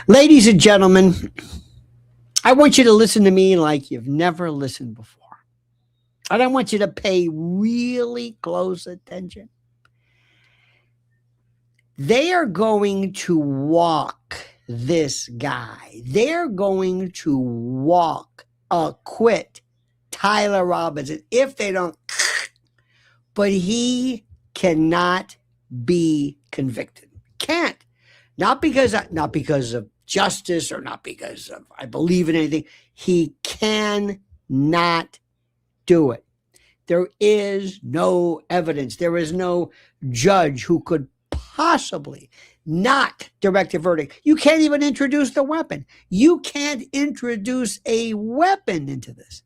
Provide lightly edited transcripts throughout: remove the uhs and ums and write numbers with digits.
Ladies and gentlemen, I want you to listen to me like you've never listened before. And I want you to pay really close attention. They are going to walk this guy. They're going to acquit Tyler Robinson if they don't. But he cannot be convicted. Can't. Not because of justice or not because of I believe in anything. He cannot do it. There is no evidence. There is no judge who could possibly not direct a verdict. You can't even introduce the weapon. You can't introduce a weapon into this.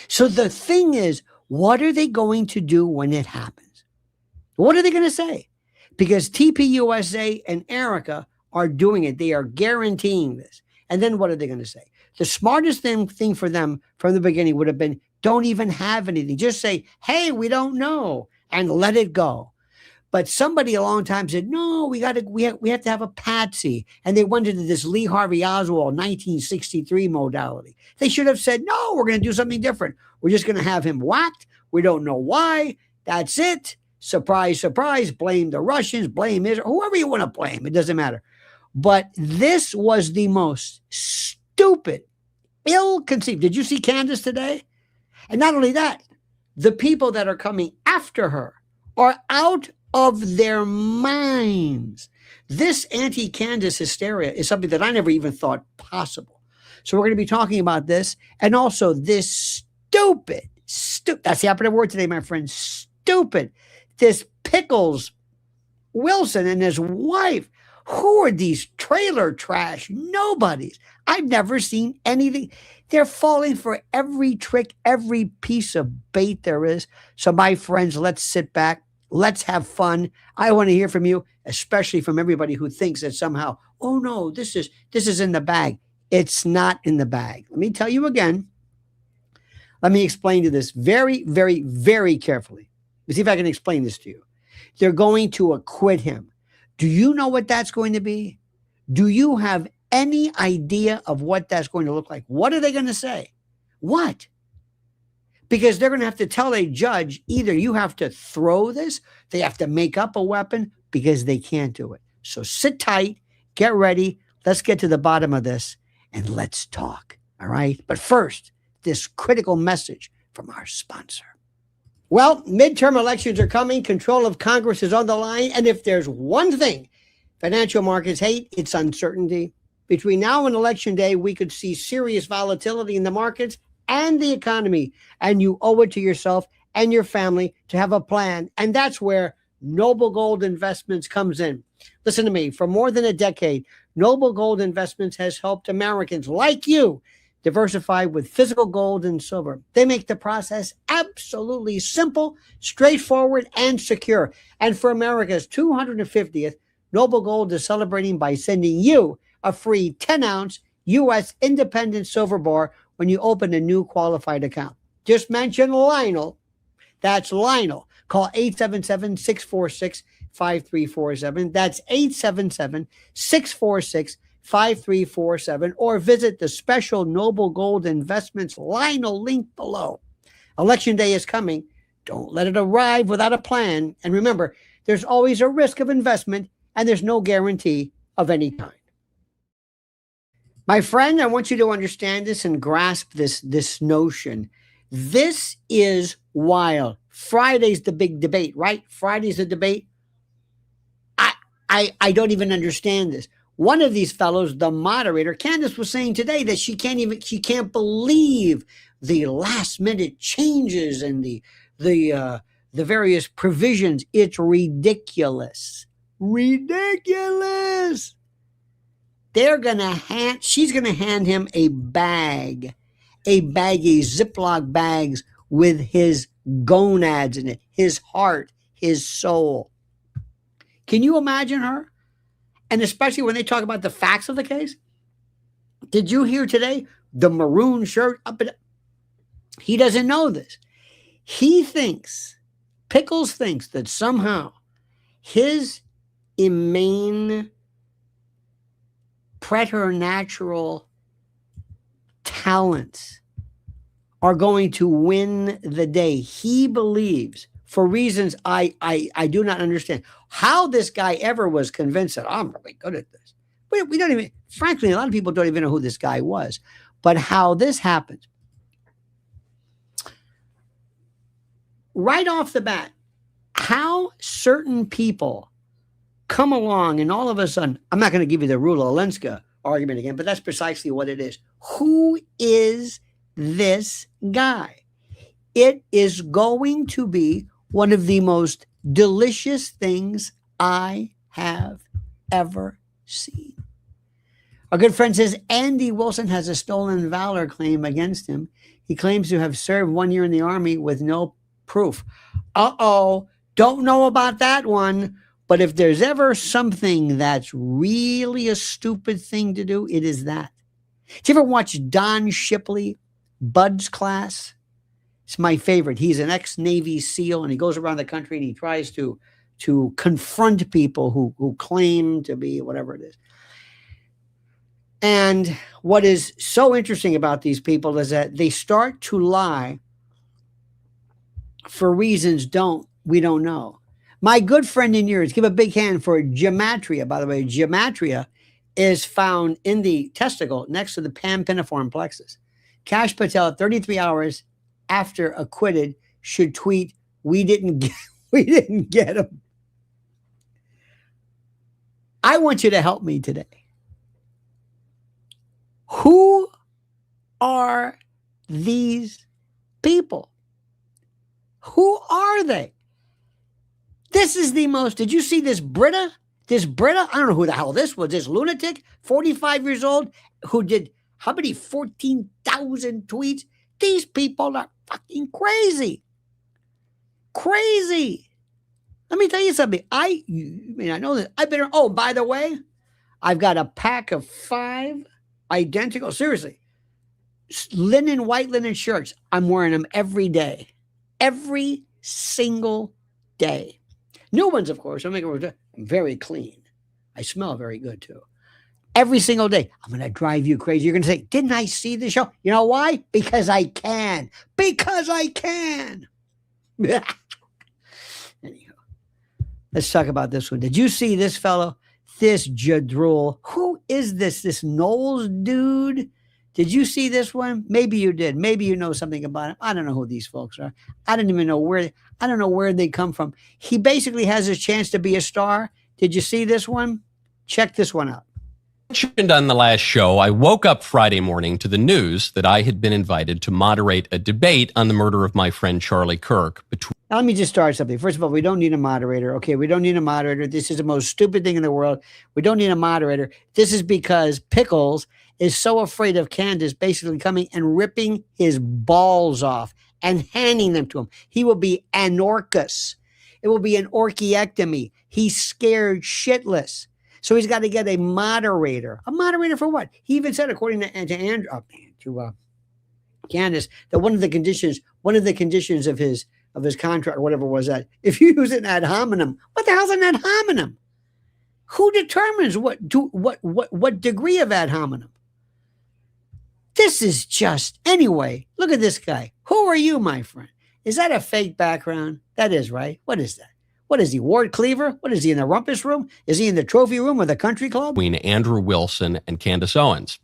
So the thing is, what are they going to do when it happens? What are they going to say? Because TPUSA and Erika are doing it. They are guaranteeing this. And then what are they going to say? The smartest thing for them from the beginning would have been, don't even have anything. Just say, hey, we don't know, and let it go. But somebody a long time said, no, we have to have a patsy. And they went into this Lee Harvey Oswald 1963 modality. They should have said, no, we're going to do something different. We're just going to have him whacked. We don't know why. That's it. Surprise, surprise. Blame the Russians, blame Israel, whoever you want to blame. It doesn't matter. But this was the most stupid, ill-conceived. Did you see Candace today? And not only that, the people that are coming after her are out of their minds. This anti-Candace hysteria is something that I never even thought possible. So we're going to be talking about this, and also this stupid, that's the operative word today, my friend, stupid, this Pickles Wilson and his wife. Who are these trailer trash nobodies? I've never seen anything. They're falling for every trick, every piece of bait there is. So my friends, let's sit back. Let's have fun. I want to hear from you, especially from everybody who thinks that somehow, oh no, this is in the bag. It's not in the bag. Let me tell you again. Let me explain to this very, very, very carefully. Let's see if I can explain this to you. They're going to acquit him. Do you know what that's going to be? Do you have any idea of what that's going to look like? What are they going to say? What? Because they're going to have to tell a judge, either you have to throw this, they have to make up a weapon, because they can't do it. So sit tight, get ready, let's get to the bottom of this, and let's talk, all right? But first, this critical message from our sponsor. Well, midterm elections are coming. Control of Congress is on the line. And if there's one thing financial markets hate, it's uncertainty. Between now and Election Day, we could see serious volatility in the markets and the economy. And you owe it to yourself and your family to have a plan. And that's where Noble Gold Investments comes in. Listen to me. For more than a decade, Noble Gold Investments has helped Americans like you diversify with physical gold and silver. They make the process absolutely simple, straightforward, and secure. And for America's 250th, Noble Gold is celebrating by sending you a free 10-ounce U.S. independent silver bar when you open a new qualified account. Just mention Lionel. That's Lionel. Call 877-646-5347. That's 877-646-5347. or visit the special Noble Gold Investments Lionel link below. Election day is coming. Don't let it arrive without a plan. And remember, there's always a risk of investment, and there's no guarantee of any kind. My friend, I want you to understand this and grasp this notion. This is wild. Friday's the big debate, right? Friday's the debate. I don't even understand this. One of these fellows, the moderator, Candace, was saying today that she can't believe the last minute changes and the various provisions. It's ridiculous. Ridiculous. She's gonna hand him a Ziploc bags with his gonads in it, his heart, his soul. Can you imagine her? And especially when they talk about the facts of the case. Did you hear today the maroon shirt up and he doesn't know this. Pickles thinks that somehow his main preternatural talents are going to win the day. He believes, for reasons I do not understand, how this guy ever was convinced that I'm really good at this. We don't even, frankly, a lot of people don't even know who this guy was. But how this happened, right off the bat, how certain people come along and all of a sudden, I'm not going to give you the Rula-Olenska argument again, but that's precisely what it is. Who is this guy? It is going to be one of the most delicious things I have ever seen. Our good friend says Andy Wilson has a stolen valor claim against him. He claims to have served 1 year in the Army with no proof. Don't know about that one. But if there's ever something that's really a stupid thing to do, it is that. Did you ever watch Don Shipley, Bud's Class? It's my favorite. He's an ex-Navy SEAL, and he goes around the country and he tries to confront people who claim to be whatever it is. And what is so interesting about these people is that they start to lie for reasons we don't know. My good friend and yours, give a big hand for gematria. By the way, gematria is found in the testicle next to the pampiniform plexus. Kash Patel, 33 hours after acquitted, should tweet, we didn't get him. I want you to help me today. Who are these people? Who are they? This is the most, did you see this Britta? I don't know who the hell this was, this lunatic, 45 years old, who did, how many, 14,000 tweets? These people are fucking crazy. Crazy. Let me tell you something. I know that. By the way, I've got a pack of 5 identical, seriously, white linen shirts. I'm wearing them every day. Every single day. New ones, of course. I'm very clean. I smell very good, too. Every single day. I'm going to drive you crazy. You're going to say, didn't I see the show? You know why? Because I can. Because I can. Anyhow, let's talk about this one. Did you see this fellow? This jadrul. Who is this? This Knowles dude? Did you see this one? Maybe you did. Maybe you know something about him. I don't know who these folks are. I don't know where they come from. He basically has a chance to be a star. Did you see this one? Check this one out. Mentioned on the last show, I woke up Friday morning to the news that I had been invited to moderate a debate on the murder of my friend Charlie Kirk. Now, let me just start something. First of all, we don't need a moderator. Okay, we don't need a moderator. This is the most stupid thing in the world. We don't need a moderator. This is because Pickles is so afraid of Candace basically coming and ripping his balls off and handing them to him. He will be anorchus. It will be an orchiectomy. He's scared shitless. So he's got to get a moderator. A moderator for what? He even said, according to Candace, that one of the conditions of his contract, or whatever was that, if you use an ad hominem, what the hell's an ad hominem? Who determines what degree of ad hominem? This is just, anyway, look at this guy. Who are you, my friend? Is that a fake background? That is, right? What is that? What is he, Ward Cleaver? What is he, in the rumpus room? Is he in the trophy room or the country club? Between Andrew Wilson and Candace Owens.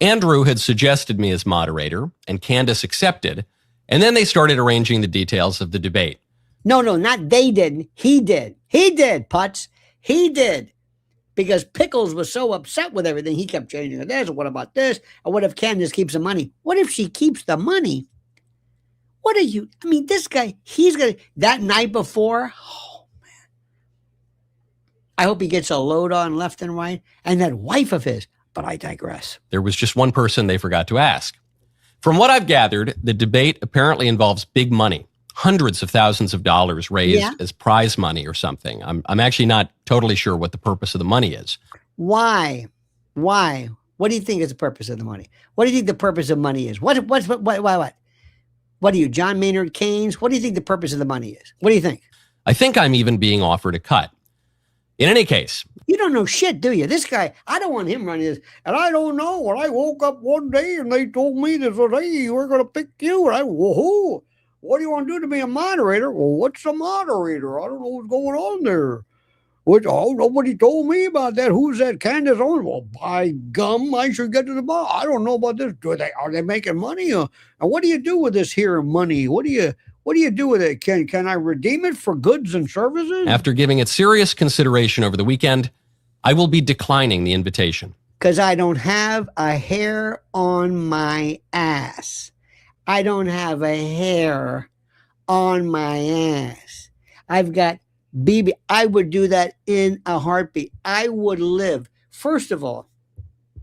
Andrew had suggested me as moderator, and Candace accepted, and then they started arranging the details of the debate. No, not they didn't. He did. He did, Putz. He did. Because Pickles was so upset with everything, he kept changing it. This, what about this? Or what if Candace keeps the money? What if she keeps the money? What are you? I mean, this guy, he's going to, that night before, oh, man. I hope he gets a load on left and right. And that wife of his, but I digress. There was just one person they forgot to ask. From what I've gathered, the debate apparently involves big money. Hundreds of thousands of dollars raised as prize money or something. I'm actually not totally sure what the purpose of the money is. Why? What do you think is the purpose of the money? What do you think the purpose of money is? What? What are you, John Maynard Keynes? What do you think the purpose of the money is? What do you think? I think I'm even being offered a cut. In any case, you don't know shit, do you? This guy, I don't want him running this. And I don't know. When I woke up one day and they told me this was, hey, we're going to pick you. And I, whoa, what do you want to do to be a moderator? Well, what's a moderator? I don't know what's going on there. Nobody told me about that. Who's that Candace Owens? Well, by gum, I should get to the bar. I don't know about this. Are they making money? And what do you do with this here money? What do you do with it? Can I redeem it for goods and services? After giving it serious consideration over the weekend, I will be declining the invitation. Because I don't have a hair on my ass. I don't have a hair on my ass. I've got BB. I would do that in a heartbeat. I would live. First of all,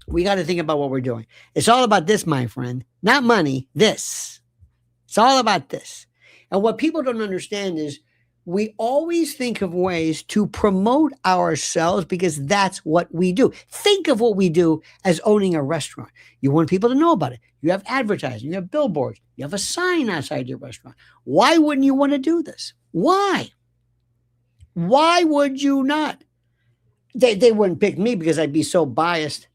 we got to think about what we're doing. It's all about this, my friend. Not money, this. It's all about this. And what people don't understand is we always think of ways to promote ourselves because that's what we do. Think of what we do as owning a restaurant. You want people to know about it. You have advertising, you have billboards, you have a sign outside your restaurant. Why wouldn't you want to do this? Why? Why would you not? They wouldn't pick me because I'd be so biased.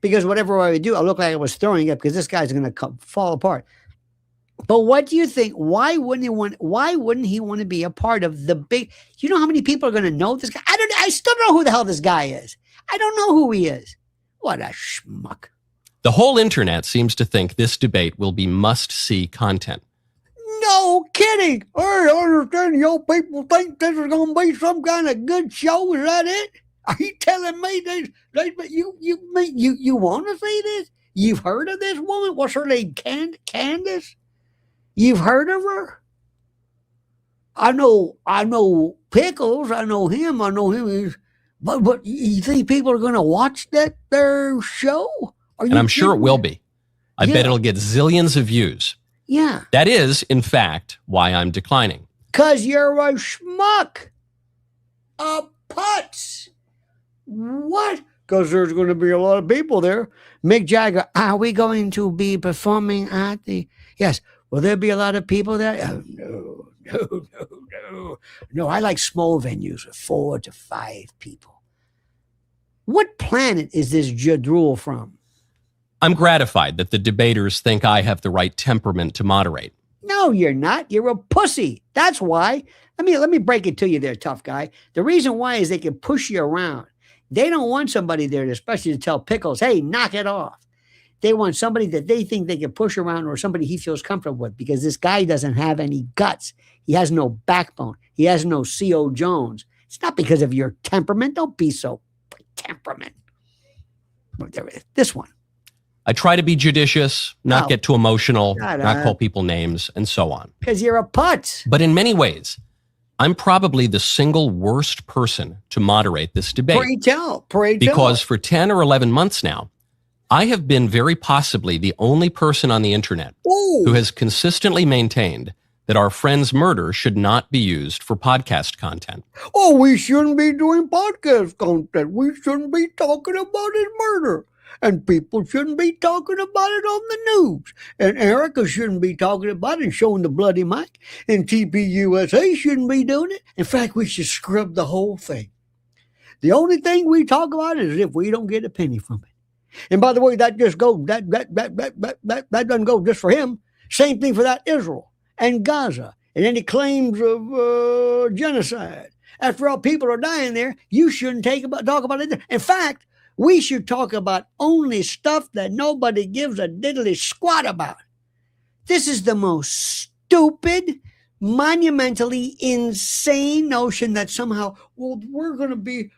Because whatever I would do, I look like I was throwing up because this guy's going to fall apart. But what do you think? Why wouldn't he want to be a part of the big? You know how many people are going to know this guy? I still don't know who the hell this guy is. I don't know who he is. What a schmuck. The whole internet seems to think this debate will be must-see content. No kidding. I understand you people think this is going to be some kind of good show. Is that it? Are you telling me you want to see this? You've heard of this woman? What's her name? Candace? You've heard of her? I know Pickles. I know him. But you think people are going to watch their show? And I'm sure it will be. I bet it'll get zillions of views. Yeah. That is, in fact, why I'm declining. 'Cause you're a schmuck. A putz. What? Because there's going to be a lot of people there. Mick Jagger, are we going to be performing at the... Yes. Will there be a lot of people there? Oh, no. No, I like small venues with 4 to 5 people. What planet is this jadrul from? I'm gratified that the debaters think I have the right temperament to moderate. No, you're not. You're a pussy. That's why. Let me break it to you there, tough guy. The reason why is they can push you around. They don't want somebody there, especially to tell Pickles, hey, knock it off. They want somebody that they think they can push around or somebody he feels comfortable with because this guy doesn't have any guts. He has no backbone. He has no C.O. Jones. It's not because of your temperament. Don't be so temperament. This one. I try to be judicious, not get too emotional, not call people names, and so on. Because you're a putz. But in many ways, I'm probably the single worst person to moderate this debate. Pray tell. Because for 10 or 11 months now, I have been very possibly the only person on the internet who has consistently maintained that our friend's murder should not be used for podcast content. Oh, we shouldn't be doing podcast content. We shouldn't be talking about his murder. And people shouldn't be talking about it on the news. And Erika shouldn't be talking about it and showing the bloody mic. And TPUSA shouldn't be doing it. In fact, we should scrub the whole thing. The only thing we talk about is if we don't get a penny from it. And by the way, that doesn't go just for him. Same thing for that Israel and Gaza and any claims of genocide. After all, people are dying there. You shouldn't talk about it. In fact, we should talk about only stuff that nobody gives a diddly squat about. This is the most stupid, monumentally insane notion that somehow, well, we're going to be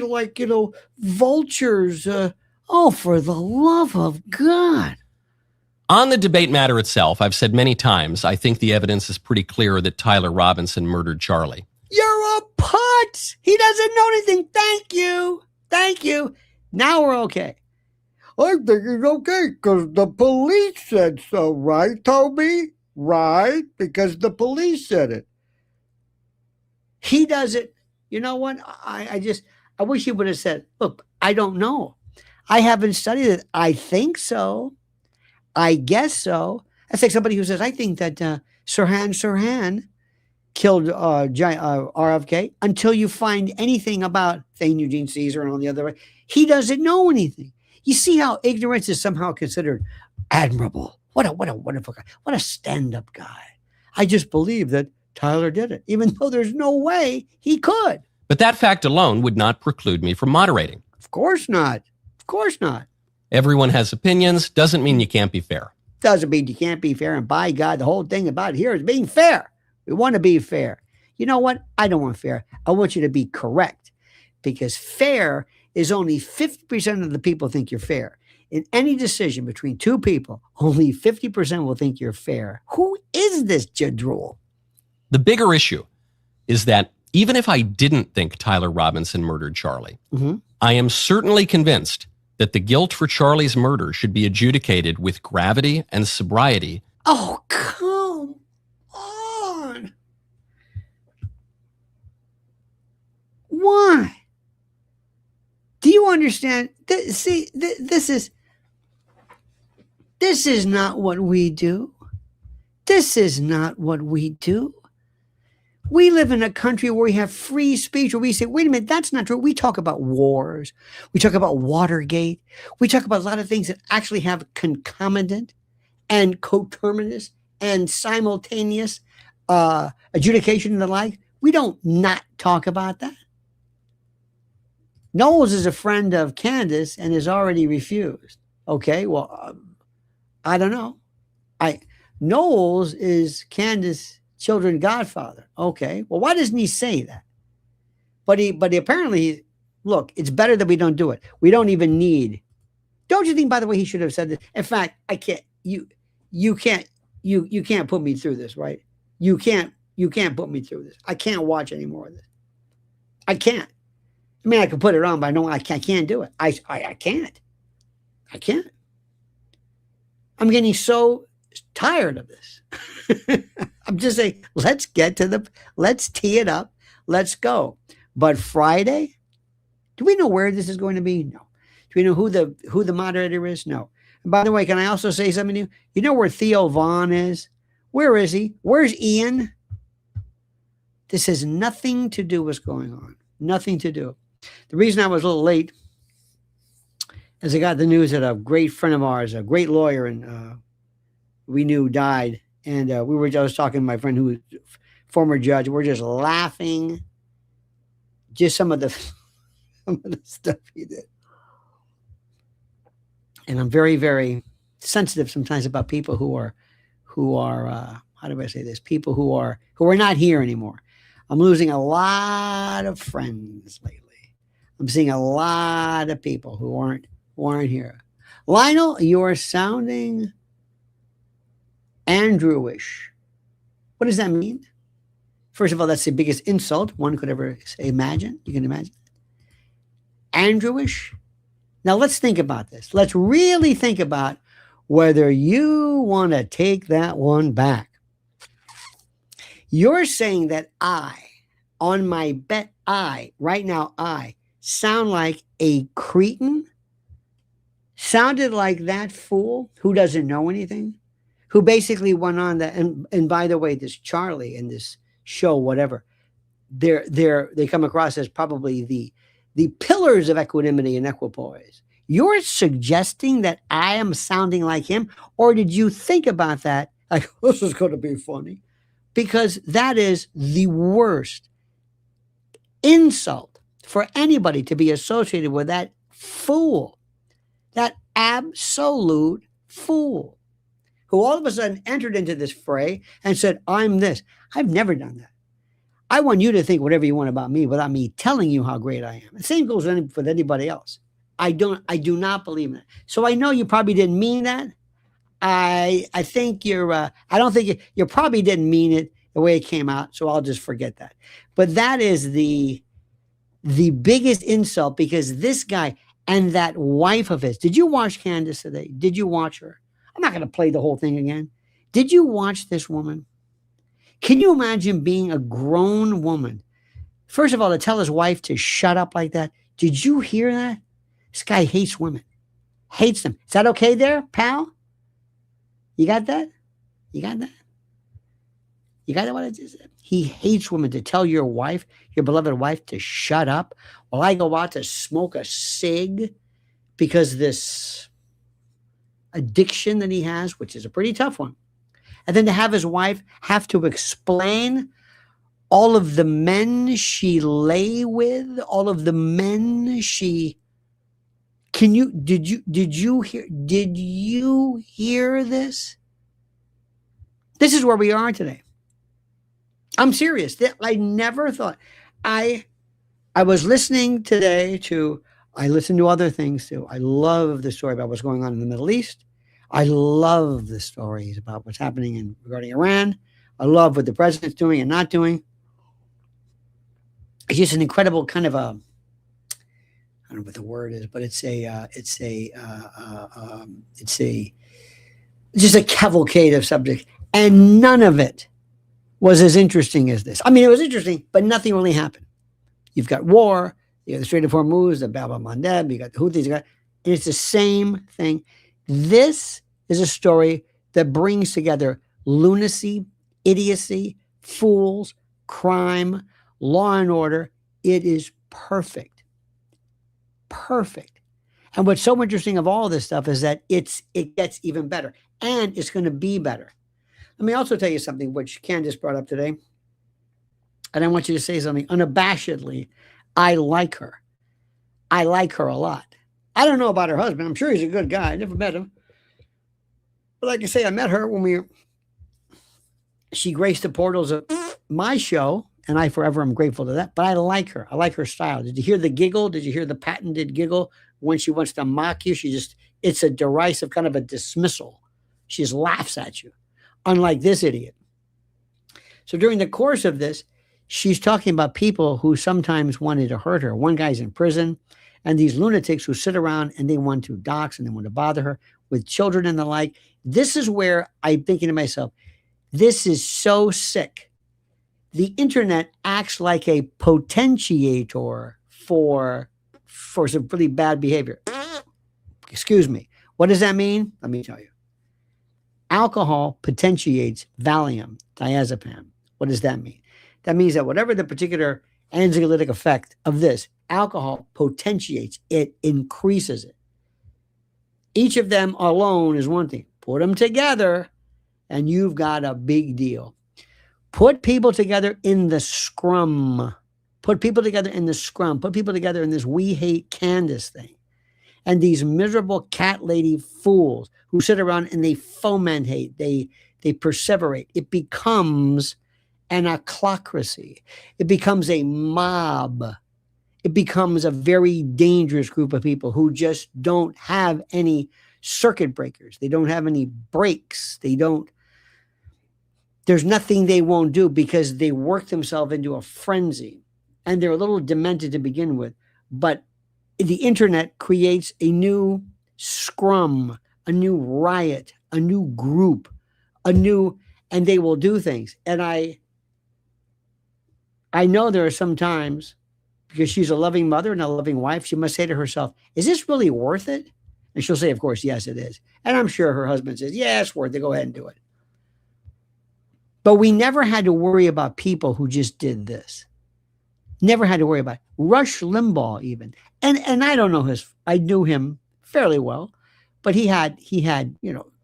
like, vultures. Oh, for the love of God. On the debate matter itself, I've said many times, I think the evidence is pretty clear that Tyler Robinson murdered Charlie. You're a putz. He doesn't know anything. Thank you. Now we're okay. I think it's okay because the police said so, right, Toby? Right, because the police said it. He does it. You know what? I wish he would have said, look, I don't know. I haven't studied it. I think so. I guess so. That's like somebody who says, I think that Sirhan killed RFK until you find anything about Thane Eugene Caesar and on the other way. He doesn't know anything. You see how ignorance is somehow considered admirable. What a wonderful guy. What a stand-up guy. I just believe that Tyler did it, even though there's no way he could. But that fact alone would not preclude me from moderating. Of course not. Of course not. Everyone has opinions. Doesn't mean you can't be fair. Doesn't mean you can't be fair. And by God, the whole thing about it here is being fair. We want to be fair. You know what? I don't want fair. I want you to be correct, because fair is only 50% of the people think you're fair. In any decision between two people, only 50% will think you're fair. Who is this Judge Rule? The bigger issue is that even if I didn't think Tyler Robinson murdered Charlie, I am certainly convinced that the guilt for Charlie's murder should be adjudicated with gravity and sobriety. Oh, come on. Why? Do you understand? This is not what we do. This is not what we do. We live in a country where we have free speech, where we say, wait a minute, that's not true. We talk about wars. We talk about Watergate. We talk about a lot of things that actually have concomitant and coterminous and simultaneous adjudication and the like. We don't not talk about that. Knowles is a friend of Candace and has already refused. Okay, well, I don't know. Knowles is Candace's children godfather. Okay, well, why doesn't he say that? But he apparently, look, it's better that we don't do it. We don't even need. Don't you think, by the way, he should have said this? In fact, I can't. You can't put me through this, right? You can't put me through this. I can't watch any more of this. I can't. I mean, I can put it on, but I know I can't do it. I can't. I can't. I'm getting so tired of this. I'm just saying, let's tee it up. Let's go. But Friday, do we know where this is going to be? No. Do we know who the moderator is? No. And by the way, can I also say something to you? You know where Theo Vaughn is? Where is he? Where's Ian? This has nothing to do with what's going on. Nothing to do. The reason I was a little late is I got the news that a great friend of ours, a great lawyer, and we knew died. And I was talking to my friend who was former judge. We're just laughing. Just some of the stuff he did. And I'm very, very sensitive sometimes about people who are how do I say this? People who are not here anymore. I'm losing a lot of friends lately. I'm seeing a lot of people who aren't here. Lionel, you're sounding Andrewish. What does that mean? First of all, that's the biggest insult one could ever imagine. You can imagine. Andrewish. Now let's think about this. Let's really think about whether you want to take that one back. You're saying that on my bet, right now, sound like a cretin? Sounded like that fool who doesn't know anything? Who basically went on that, and by the way, this Charlie and this show, whatever, they come across as probably the pillars of equanimity and equipoise. You're suggesting that I am sounding like him, or did you think about that? Like, this is going to be funny, because that is the worst insult for anybody to be associated with that fool, that absolute fool, who all of a sudden entered into this fray and said, I'm this. I've never done that. I want you to think whatever you want about me without me telling you how great I am. The same goes with anybody else. I do not believe in it. So I know you probably didn't mean that. I think you probably didn't mean it the way it came out. So I'll just forget that. But that is the biggest insult, because this guy and that wife of his, did you watch Candace today? Did you watch her? I'm not going to play the whole thing again. Did you watch this woman? Can you imagine being a grown woman? First of all, to tell his wife to shut up like that. Did you hear that? This guy hates women. Hates them. Is that okay there, pal? You got that? You got that? You got to what it is? He hates women. To tell your wife, your beloved wife, to shut up while I go out to smoke a cig because this addiction that he has, which is a pretty tough one. And then to have his wife have to explain all of the men she lay with, all of the men she did you hear this? This is where we are today. I'm serious. I never thought. I was listening today to, I listened to other things too. I love the story about what's going on in the Middle East. I love the stories about what's happening regarding Iran. I love what the president's doing and not doing. It's just an incredible kind of a, I don't know what the word is, but it's just a cavalcade of subjects, and none of it was as interesting as this. I mean, it was interesting, but nothing really happened. You've got war, you got the Strait of Hormuz, the Bab al-Mandeb, you got the Houthis, and it's the same thing. This is a story that brings together lunacy, idiocy, fools, crime, law and order. It is perfect. Perfect. And what's so interesting of all this stuff is that it gets even better, and it's going to be better. Let me also tell you something which Candace brought up today, and I want you to say something unabashedly. I like her. I like her a lot. I don't know about her husband. I'm sure he's a good guy. I never met him. But like I say, I met her when she graced the portals of my show, and I forever am grateful to that. But I like her. I like her style. Did you hear the giggle? Did you hear the patented giggle? When she wants to mock you, it's a derisive kind of a dismissal. She just laughs at you, unlike this idiot. So during the course of this, she's talking about people who sometimes wanted to hurt her. One guy's in prison, and these lunatics who sit around and they want to dox and they want to bother her with children and the like. This is where I'm thinking to myself, this is so sick. The internet acts like a potentiator for some really bad behavior. Excuse me. What does that mean? Let me tell you. Alcohol potentiates Valium, diazepam. What does that mean? That means that whatever the particular anxiolytic effect of this, alcohol potentiates it, increases it. Each of them alone is one thing. Put them together, and you've got a big deal. Put people together in the scrum. Put people together in the scrum. Put people together in this we hate Candace thing. And these miserable cat lady fools who sit around and they foment hate. They perseverate. It becomes an ochlocracy. It becomes a mob. It becomes a very dangerous group of people who just don't have any circuit breakers. They don't have any brakes. There's nothing they won't do because they work themselves into a frenzy. And they're a little demented to begin with. But the internet creates a new scrum, a new riot, a new group, and they will do things. And I know there are some times, because she's a loving mother and a loving wife, she must say to herself, is this really worth it? And she'll say, of course, yes, it is. And I'm sure her husband says, yeah, it's worth it. Go ahead and do it. But we never had to worry about people who just did this. Never had to worry about it. Rush Limbaugh even. And I don't know I knew him fairly well, but he had,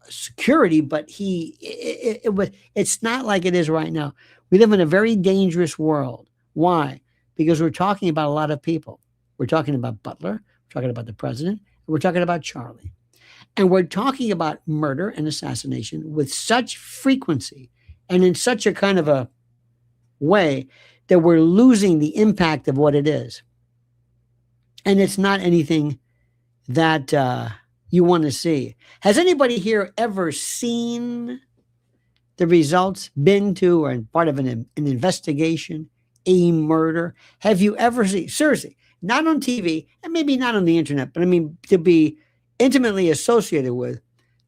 security, but it's not like it is right now. We live in a very dangerous world. Why? Because we're talking about a lot of people. We're talking about Butler, we're talking about the president, and we're talking about Charlie. And we're talking about murder and assassination with such frequency and in such a kind of a way that we're losing the impact of what it is. And it's not anything that you want to see. Has anybody here ever seen the results, been to or part of an investigation, a murder? Have you ever seen, seriously, not on TV and maybe not on the internet, but I mean to be intimately associated with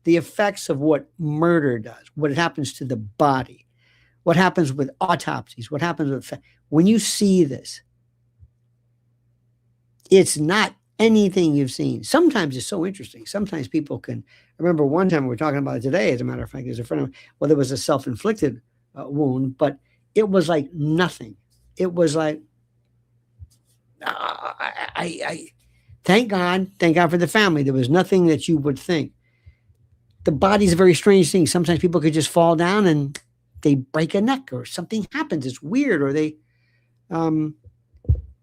the effects of what murder does, what it happens to the body, what happens with autopsies, what happens with, when you see this, it's not anything you've seen. Sometimes it's so interesting. Sometimes people can, I remember one time we were talking about it today, as a matter of fact, there's a friend of mine, well, there was a self-inflicted wound, but it was like nothing. It was like, I thank God for the family. There was nothing that you would think. The body's a very strange thing. Sometimes people could just fall down and they break a neck or something happens. It's weird. Or they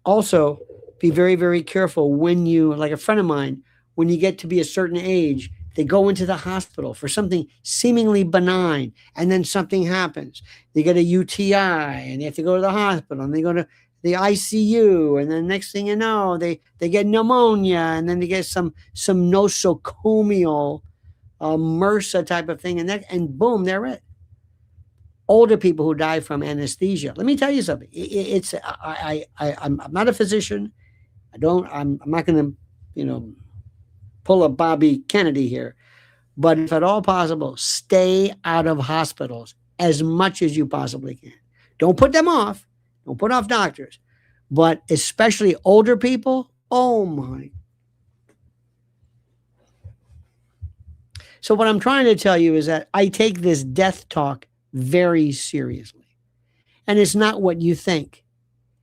also be very, very careful when you, like a friend of mine, when you get to be a certain age, they go into the hospital for something seemingly benign, and then something happens. They get a UTI, and they have to go to the hospital, and they go to the ICU, and then next thing you know, they get pneumonia, and then they get some nosocomial MRSA type of thing, and boom, they're it. Older people who die from anesthesia. Let me tell you something. I'm not a physician. I'm not going to, pull a Bobby Kennedy here, but if at all possible, stay out of hospitals as much as you possibly can. Don't put them off. Don't put off doctors, but especially older people. Oh my. So what I'm trying to tell you is that I take this death talk very seriously, and it's not what you think.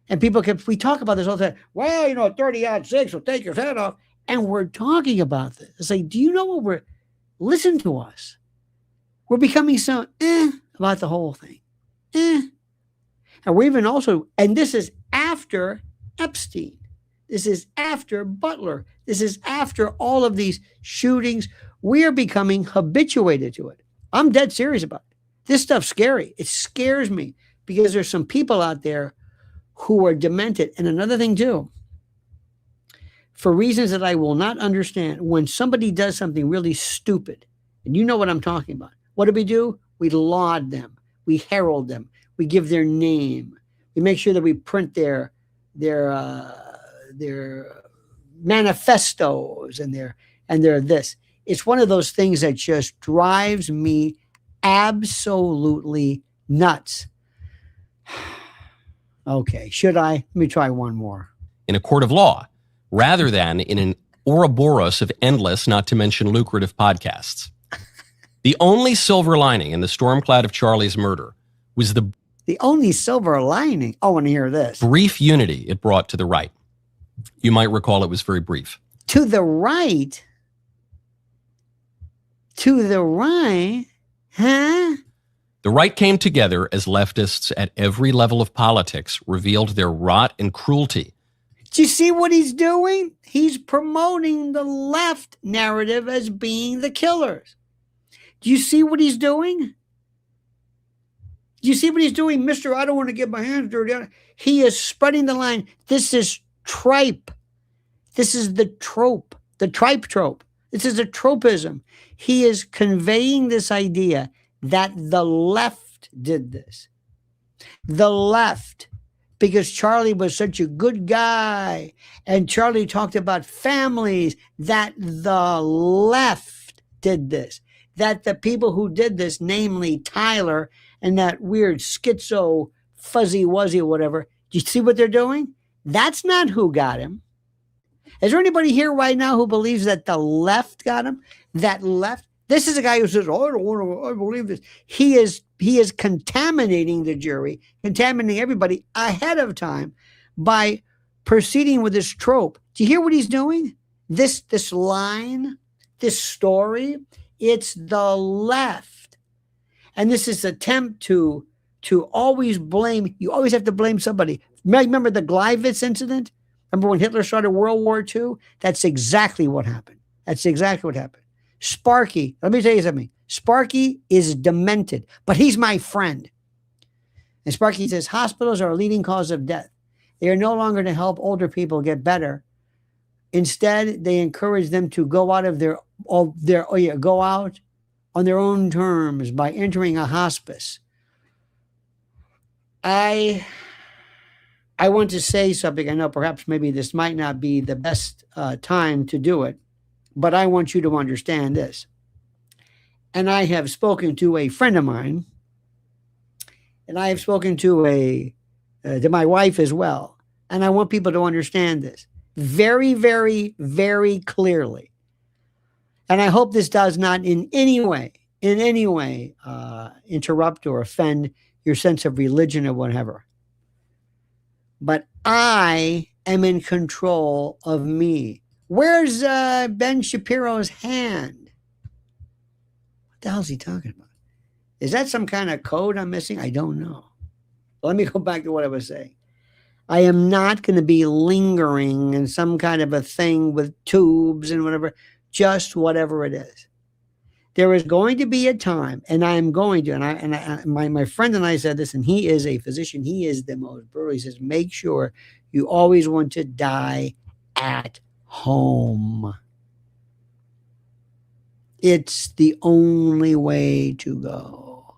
And we talk about this all the time. Well, 30-6 will take your head off. And we're talking about this. It's like, do you know what listen to us. We're becoming so about the whole thing. And we're even also, and this is after Epstein. This is after Butler. This is after all of these shootings. We are becoming habituated to it. I'm dead serious about it. This stuff's scary. It scares me because there's some people out there who are demented. And another thing too, for reasons that I will not understand, when somebody does something really stupid, and you know what I'm talking about, what do? We laud them. We herald them. We give their name. We make sure that we print their manifestos and their this. It's one of those things that just drives me absolutely nuts. Okay, should I? Let me try one more. In a court of law, rather than in an Ouroboros of endless, not to mention lucrative podcasts. The only silver lining in the storm cloud of Charlie's murder was the only silver lining. I want to hear this. Brief unity it brought to the right. You might recall it was very brief. To the right? To the right? Huh? The right came together as leftists at every level of politics revealed their rot and cruelty. Do you see what he's doing? He's promoting the left narrative as being the killers. Do you see what he's doing? Do you see what he's doing, Mr. I don't want to get my hands dirty? He is spreading the line. This is tripe. This is the trope, the tripe trope. This is a tropism. He is conveying this idea that the left did this. The left. Because Charlie was such a good guy, and Charlie talked about families, that the left did this, that the people who did this, namely Tyler and that weird schizo fuzzy wuzzy whatever, do you see what they're doing? That's not who got him. Is there anybody here right now who believes that the left got him? That left? This is a guy who says, I don't want to believe this. He is contaminating the jury, contaminating everybody ahead of time by proceeding with this trope. Do you hear what he's doing? This line, this story, it's the left. And this is attempt to always blame. You always have to blame somebody. Remember the Gleiwitz incident? Remember when Hitler started World War II? That's exactly what happened. That's exactly what happened. Sparky, let me tell you something. Sparky is demented, but he's my friend. And Sparky says, hospitals are a leading cause of death. They are no longer to help older people get better. Instead, they encourage them to go out go out on their own terms by entering a hospice. I want to say something. I know perhaps maybe this might not be the best time to do it, but I want you to understand this. And I have spoken to a friend of mine, and I have spoken to my wife as well. And I want people to understand this very, very, very clearly. And I hope this does not in any way interrupt or offend your sense of religion or whatever. But I am in control of me. Where's Ben Shapiro's hand? What the hell is he talking about? Is that some kind of code I'm missing? I don't know. Let me go back to what I was saying. I am not going to be lingering in some kind of a thing with tubes and whatever, just whatever it is. There is going to be a time, and I am going to, my friend and I said this, and he is a physician. He is the most brutal. He says, make sure you always want to die at home. It's the only way to go.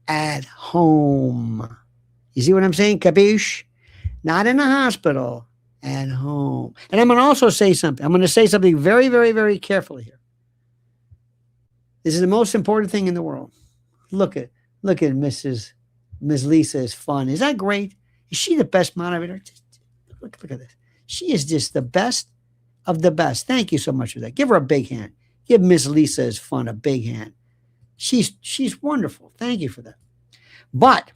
At home. You see what I'm saying? Capiche? Not in a hospital. At home. And I'm going to also say something. I'm going to say something very, very, very carefully here. This is the most important thing in the world. Look at Miss Lisa is fun. Is that great? Is she the best moderator? Look at this. She is just the best of the best. Thank you so much for that. Give her a big hand. Give Miss Lisa is fun a big hand. She's wonderful. Thank you for that. But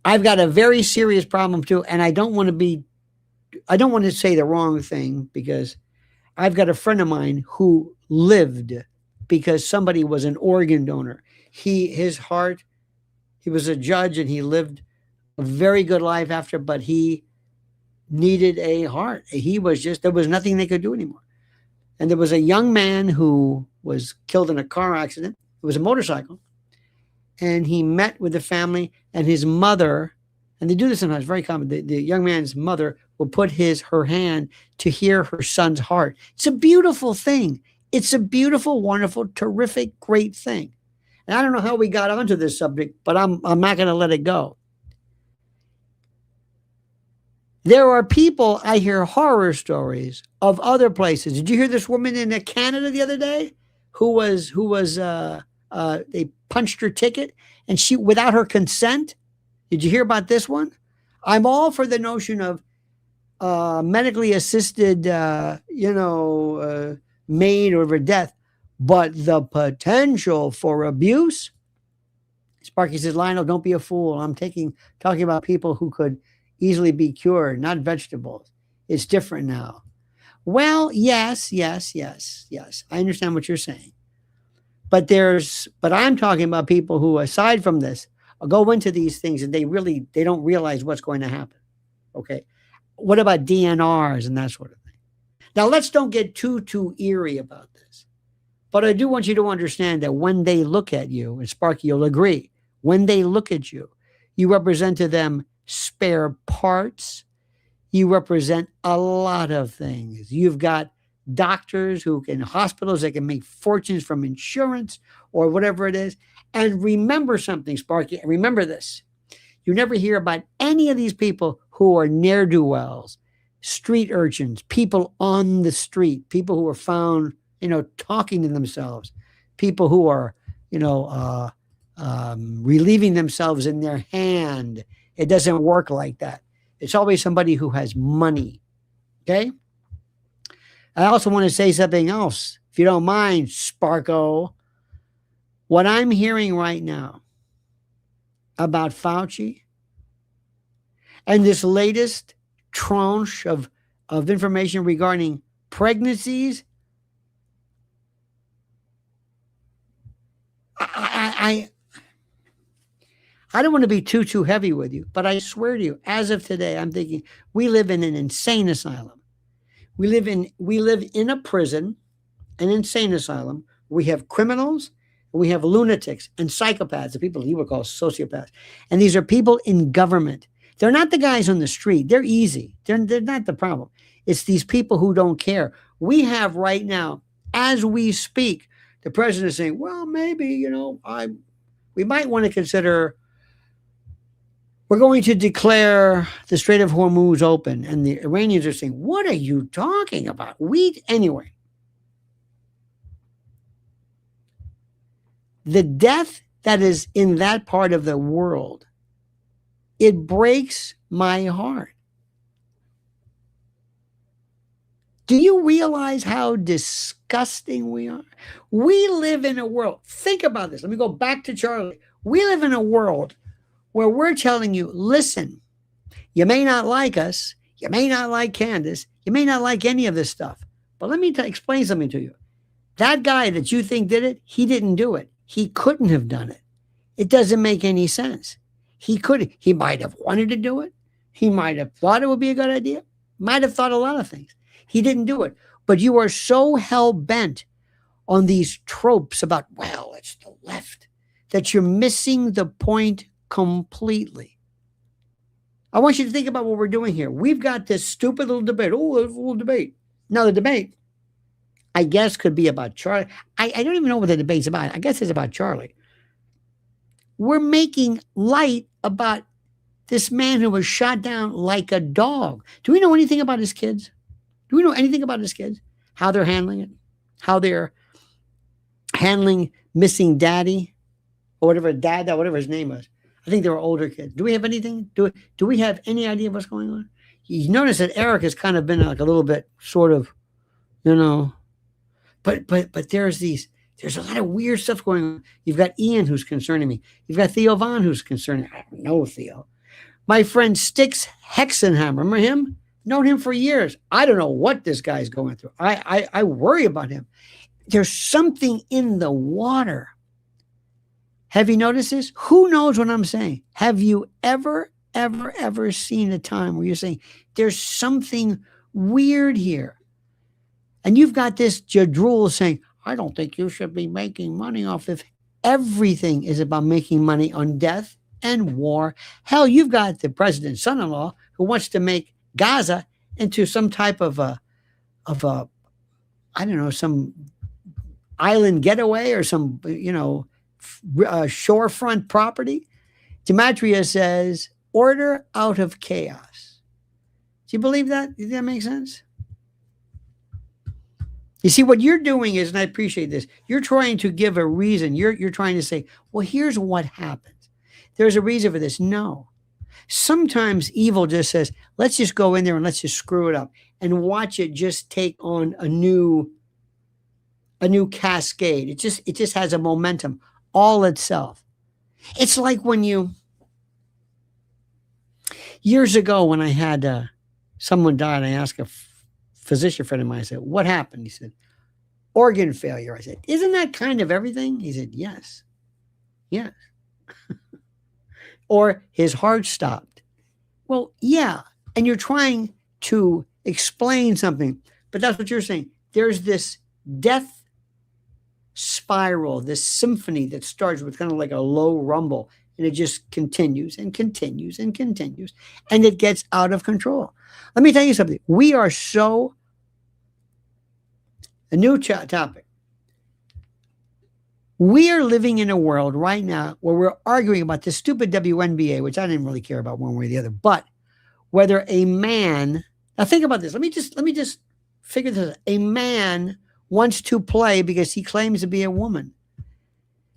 I've got a very serious problem too, and I don't want to say the wrong thing, because I've got a friend of mine who lived because somebody was an organ donor. His heart, he was a judge and he lived a very good life after, but he needed a heart. There was nothing they could do anymore. And there was a young man who was killed in a car accident. It was a motorcycle. And he met with the family and his mother, and they do this sometimes, very common. The young man's mother will put her hand to hear her son's heart. It's a beautiful thing. It's a beautiful, wonderful, terrific, great thing. And I don't know how we got onto this subject, but I'm not going to let it go. There are people, I hear horror stories of other places. Did you hear this woman in Canada the other day who they punched her ticket and she, without her consent? Did you hear about this one? I'm all for the notion of medically assisted, maid over death, but the potential for abuse. Sparky says, Lionel, don't be a fool. I'm talking about people who could easily be cured, not vegetables. It's different now. Well, yes. I understand what you're saying. But I'm talking about people who, aside from this, go into these things and they don't realize what's going to happen. Okay. What about DNRs and that sort of thing? Now, let's don't get too eerie about this. But I do want you to understand that when they look at you, and Sparky, you'll agree, when they look at you, you represent to them spare parts. You represent a lot of things. You've got doctors in hospitals that can make fortunes from insurance or whatever it is. And remember something, Sparky, remember this. You never hear about any of these people who are ne'er-do-wells, street urchins, people on the street, people who are found, talking to themselves, people who are, relieving themselves in their hand. It doesn't work like that. It's always somebody who has money. Okay? I also want to say something else, if you don't mind, Sparko. What I'm hearing right now about Fauci and this latest tranche of information regarding pregnancies, I don't want to be too heavy with you, but I swear to you, as of today, I'm thinking we live in an insane asylum. We live in a prison, an insane asylum. We have criminals, we have lunatics and psychopaths, the people you would call sociopaths. And these are people in government. They're not the guys on the street. They're easy. They're not the problem. It's these people who don't care. We have right now, as we speak, the president is saying, well, maybe, we might want to consider, we're going to declare the Strait of Hormuz open. And the Iranians are saying, what are you talking about? Anyway. The death that is in that part of the world, it breaks my heart. Do you realize how disgusting we are? We live in a world. Think about this. Let me go back to Charlie. We live in a world where we're telling you, listen, you may not like us. You may not like Candace. You may not like any of this stuff. But let me explain something to you. That guy that you think did it, he didn't do it. He couldn't have done it. It doesn't make any sense. He might have wanted to do it. He might have thought it would be a good idea. Might have thought a lot of things. He didn't do it. But you are so hell-bent on these tropes about, well, it's the left, that you're missing the point completely. I want you to think about what we're doing here. We've got this stupid little debate. Oh, there's a little debate. Now, the debate, I guess, could be about Charlie. I don't even know what the debate's about. I guess it's about Charlie. We're making light about this man who was shot down like a dog. Do we know anything about his kids? Do we know anything about his kids? How they're handling it? How they're handling missing daddy? Or whatever his name was. I think they were older kids. Do we have anything? Do we have any idea what's going on? You notice that Eric has kind of been like a little bit sort of, but there's a lot of weird stuff going on. You've got Ian who's concerning me. You've got Theo Vaughn who's concerning. I don't know Theo. My friend Styx Hexenhammer, remember him? Known him for years. I don't know what this guy's going through. I worry about him. There's something in the water. Have you noticed this? Who knows what I'm saying? Have you ever seen a time where you're saying there's something weird here? And you've got this Jadrul saying, I don't think you should be making money off if everything is about making money on death and war. Hell, you've got the president's son-in-law who wants to make Gaza into some type of a I don't know, some island getaway or some, shorefront property. Demetria says, order out of chaos. Do you believe that? Does that make sense? You see, what you're doing is, and I appreciate this, you're trying to give a reason. You're trying to say, well, here's what happens. There's a reason for this. No. Sometimes evil just says, let's just go in there and let's just screw it up and watch it just take on a new cascade. It just has a momentum all itself. It's like when years ago when I had someone die and I asked a physician friend of mine, I said, what happened? He said, organ failure. I said, isn't that kind of everything? He said, yes. Or his heart stopped. Well, yeah. And you're trying to explain something, but that's what you're saying. There's this death spiral, this symphony that starts with kind of like a low rumble, and it just continues and continues and continues, and it gets out of control. Let me tell you something. We are a new topic. We are living in a world right now where we're arguing about this stupid WNBA, which I didn't really care about one way or the other, but whether a man, now think about this. Let me just figure this out. A man wants to play because he claims to be a woman.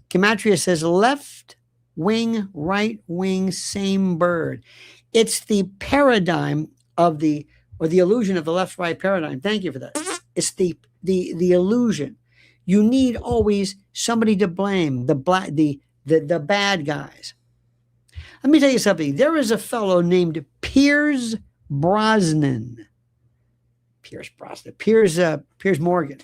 Gematria says left wing, right wing, same bird. It's the paradigm or the illusion of the left-right paradigm. Thank you for that. It's the illusion. You need always somebody to blame, the bad guys. Let me tell you something. There is a fellow named Piers Brosnan. Piers Morgan.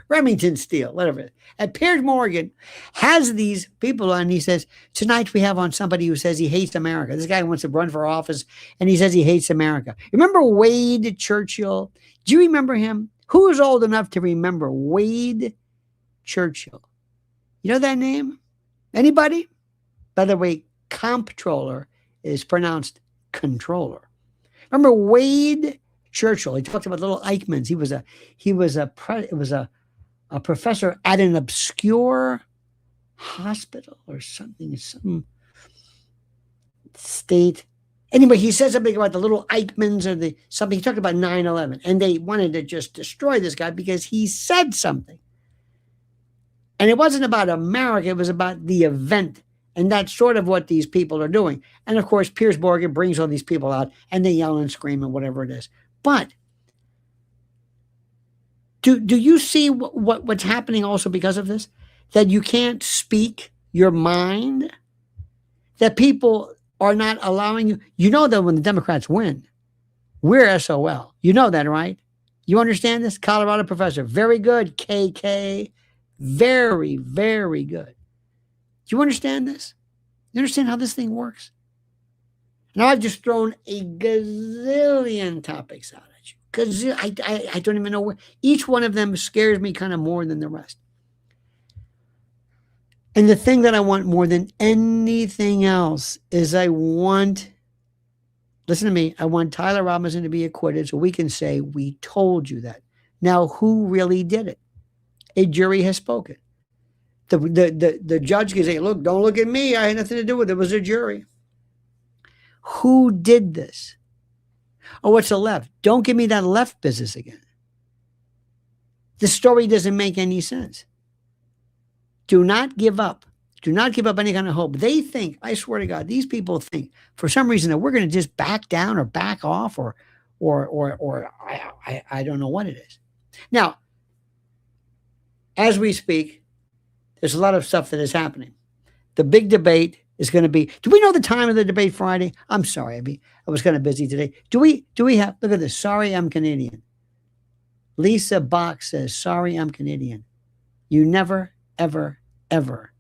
Remington Steele, whatever. And Piers Morgan has these people on. He says, tonight we have on somebody who says he hates America. This guy wants to run for office, and he says he hates America. Remember Wade Churchill? Do you remember him? Who is old enough to remember Wade Churchill? You know that name? Anybody? By the way, comptroller is pronounced controller. Remember Wade Churchill? He talked about little Eichmanns. He was a professor at an obscure hospital or something, some state. Anyway, he said something about the little Eichmanns or something. He talked about 9/11, and they wanted to just destroy this guy because he said something. And it wasn't about America. It was about the event. And that's sort of what these people are doing. And of course, Piers Morgan brings all these people out and they yell and scream and whatever it is. But Do you see what's happening also because of this? That you can't speak your mind? That people are not allowing you? You know that when the Democrats win, we're SOL. You know that, right? You understand this? Colorado professor. Very good, KK. Very, very good. Do you understand this? You understand how this thing works? Now I've just thrown a gazillion topics out at you because I don't even know where. Each one of them scares me kind of more than the rest. And the thing that I want more than anything else is listen to me, I want Tyler Robinson to be acquitted so we can say, we told you that. Now, who really did it? A jury has spoken. The judge can say, look, don't look at me. I had nothing to do with it. It was a jury. Who did this? Oh, what's the left? Don't give me that left business again. The story doesn't make any sense. Do not give up. Do not give up any kind of hope. They think, I swear to God, these people think for some reason that we're going to just back down or back off or I don't know what it is. Now, as we speak, there's a lot of stuff that is happening. The big debate is going to be, do we know the time of the debate Friday? I'm sorry, I was kind of busy today. Do we have, look at this, sorry, I'm Canadian. Lisa Bach says, sorry, I'm Canadian. You never, ever, ever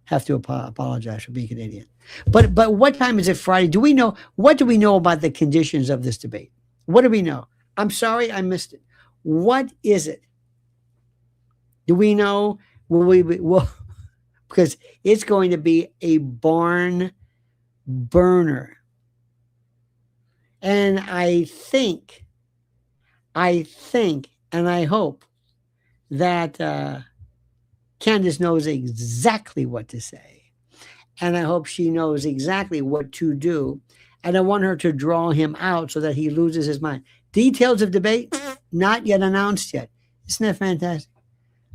have to apologize for being Canadian. But what time is it Friday? Do we know, what do we know about the conditions of this debate? What do we know? I'm sorry, I missed it. What is it? Do we know? Well, because it's going to be a barn burner. And I think, and I hope that Candace knows exactly what to say. And I hope she knows exactly what to do. And I want her to draw him out so that he loses his mind. Details of debate, not yet announced yet. Isn't that fantastic?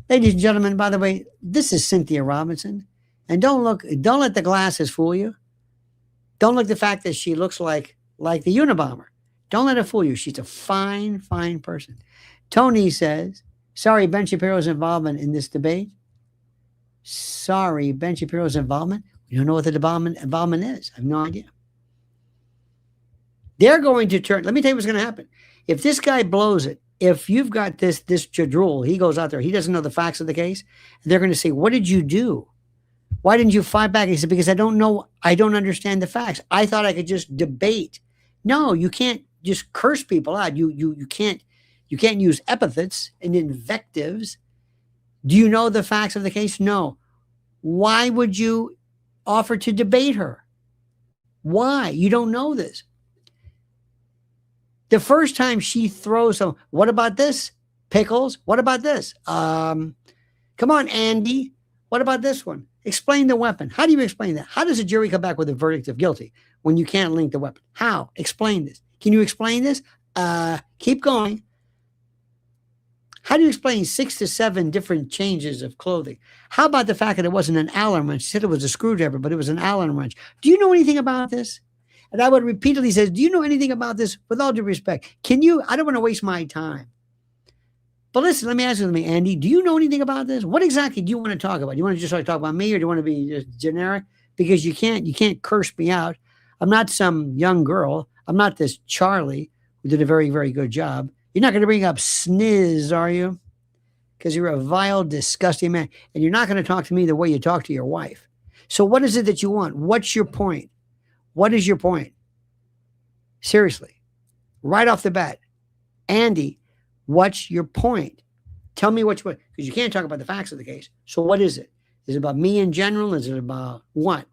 Ladies and gentlemen, by the way, this is Cynthia Robinson. And don't let the glasses fool you. Don't look at the fact that she looks like the Unabomber. Don't let it fool you. She's a fine, fine person. Tony says, sorry, Ben Shapiro's involvement in this debate. Sorry, Ben Shapiro's involvement. We don't know what the involvement is. I have no idea. They're going to turn. Let me tell you what's going to happen. If this guy blows it, if you've got this Jadrul, he goes out there, he doesn't know the facts of the case. They're going to say, what did you do? Why didn't you fight back? He said, because I don't know. I don't understand the facts. I thought I could just debate. No, you can't just curse people out. You can't use epithets and invectives. Do you know the facts of the case? No. Why would you offer to debate her? Why? You don't know this. The first time she throws some, what about this? Pickles? What about this? Come on, Andy. What about this one? Explain the weapon. How do you explain that? How does a jury come back with a verdict of guilty when you can't link the weapon? How? Explain this. Can you explain this? Keep going. How do you explain 6 to 7 different changes of clothing? How about the fact that it wasn't an Allen wrench? She said it was a screwdriver, but it was an Allen wrench. Do you know anything about this? And I would repeatedly say, do you know anything about this? With all due respect, I don't want to waste my time. But listen, let me ask you something, Andy. Do you know anything about this? What exactly do you want to talk about? Do you want to just talk about me, or do you want to be just generic? Because you can't curse me out. I'm not some young girl. I'm not this Charlie who did a very, very good job. You're not going to bring up sniz, are you? Because you're a vile, disgusting man. And you're not going to talk to me the way you talk to your wife. So what is it that you want? What's your point? What is your point? Seriously. Right off the bat. Andy, what's your point? Tell me what you want. Because you can't talk about the facts of the case. So what is it? Is it about me in general? Is it about what?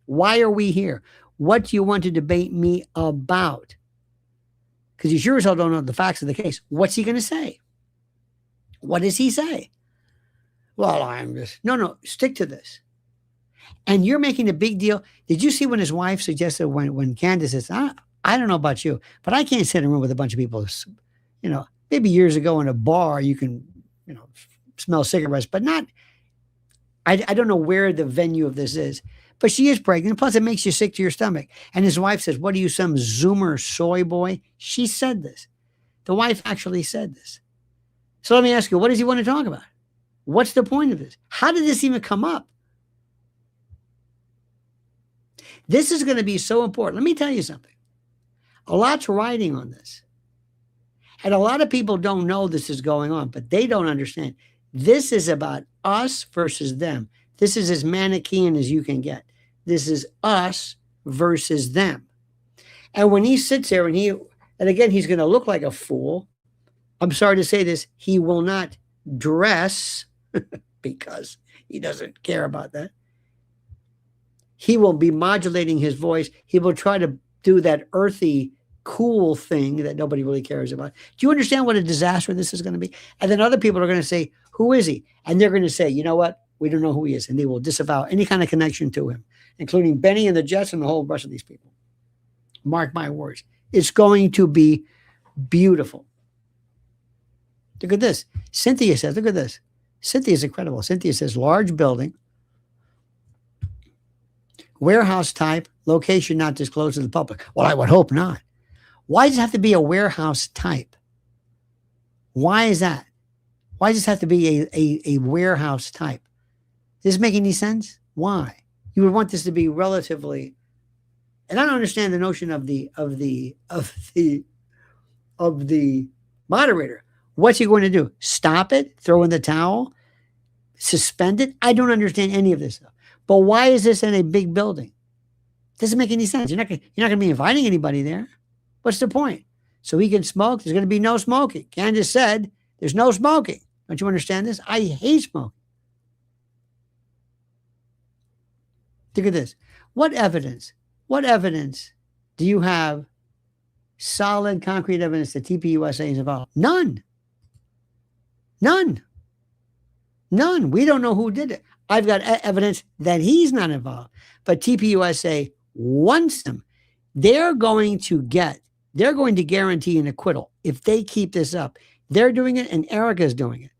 Why are we here? What do you want to debate me about? Because you sure as hell don't know the facts of the case. What's he going to say? What does he say? Well, no, stick to this. And you're making a big deal. Did you see when his wife suggested when Candace says, I don't know about you, but I can't sit in a room with a bunch of people, maybe years ago in a bar, you can, smell cigarettes, but not, I don't know where the venue of this is, but she is pregnant. Plus it makes you sick to your stomach. And his wife says, what are you, some Zoomer soy boy? She said this. The wife actually said this. So let me ask you, what does he want to talk about? What's the point of this? How did this even come up? This is going to be so important. Let me tell you something. A lot's riding on this. And a lot of people don't know this is going on, but they don't understand. This is about us versus them. This is as Manichaean as you can get. This is us versus them. And when he sits there and again, he's going to look like a fool. I'm sorry to say this. He will not dress because he doesn't care about that. He will be modulating his voice. He will try to do that earthy, cool thing that nobody really cares about. Do you understand what a disaster this is going to be? And then other people are going to say, who is he? And they're going to say, you know what? We don't know who he is. And they will disavow any kind of connection to him, including Benny and the Jets and the whole rest of these people. Mark my words. It's going to be beautiful. Look at this. Cynthia says, look at this. Cynthia's incredible. Cynthia says, large building, warehouse type, location not disclosed to the public. Well, I would hope not. Why does it have to be a warehouse type? Why is that? Why does this have to be a warehouse type? Does this make any sense? Why? You would want this to be relatively, and I don't understand the notion of the moderator. What's he going to do? Stop it? Throw in the towel? Suspend it? I don't understand any of this stuff. But why is this in a big building? Doesn't make any sense. You're not going to be inviting anybody there. What's the point? So he can smoke. There's going to be no smoking. Candace said there's no smoking. Don't you understand this? I hate smoking. Look at this. What evidence do you have, solid, concrete evidence that TPUSA is involved? None. We don't know who did it. I've got evidence that he's not involved, but TPUSA wants them. They're going to guarantee an acquittal if they keep this up. They're doing it and Erika's doing it.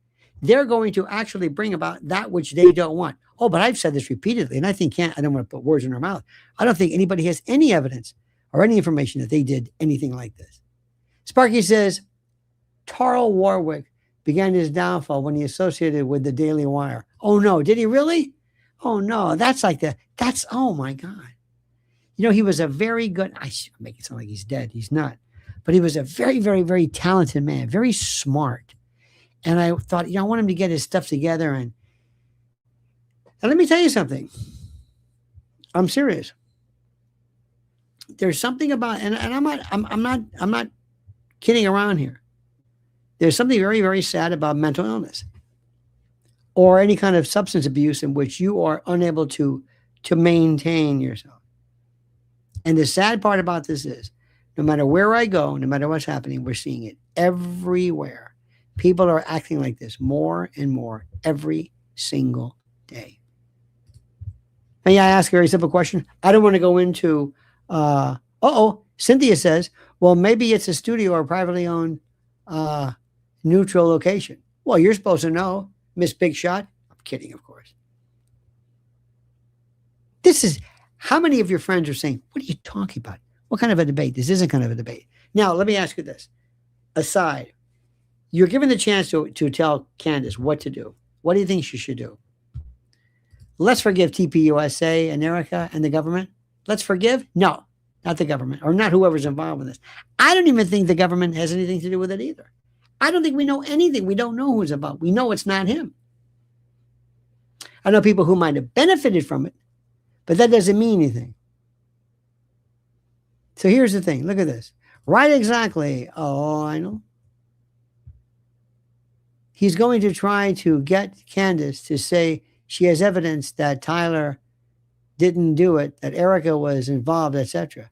They're going to actually bring about that which they don't want. Oh, but I've said this repeatedly, and I don't want to put words in her mouth. I don't think anybody has any evidence or any information that they did anything like this. Sparky says, Tarl Warwick began his downfall when he associated with the Daily Wire. Oh, no. Did he really? Oh, no. Oh, my God. You know, he was a very good, I make it sound like he's dead. He's not. But he was a very, very, very talented man, very smart. And I thought, I want him to get his stuff together. And let me tell you something. I'm serious. There's something about, and I'm not kidding around here. There's something very, very sad about mental illness or any kind of substance abuse in which you are unable to maintain yourself. And the sad part about this is, no matter where I go, no matter what's happening, we're seeing it everywhere. People are acting like this more and more every single day. May I ask a very simple question? I don't want to go into, Cynthia says, well, maybe it's a studio or privately owned neutral location. Well, you're supposed to know, Miss Big Shot. I'm kidding, of course. How many of your friends are saying, what are you talking about? What kind of a debate? This isn't kind of a debate. Now, let me ask you this. Aside, you're given the chance to tell Candace what to do. What do you think she should do? Let's forgive TPUSA and Erika and the government. Let's forgive? No, not the government or not whoever's involved with this. I don't even think the government has anything to do with it either. I don't think we know anything. We don't know who's involved. We know it's not him. I know people who might have benefited from it, but that doesn't mean anything. So here's the thing. Look at this. Right exactly. Oh, I know. He's going to try to get Candace to say she has evidence that Tyler didn't do it, that Erika was involved, etc.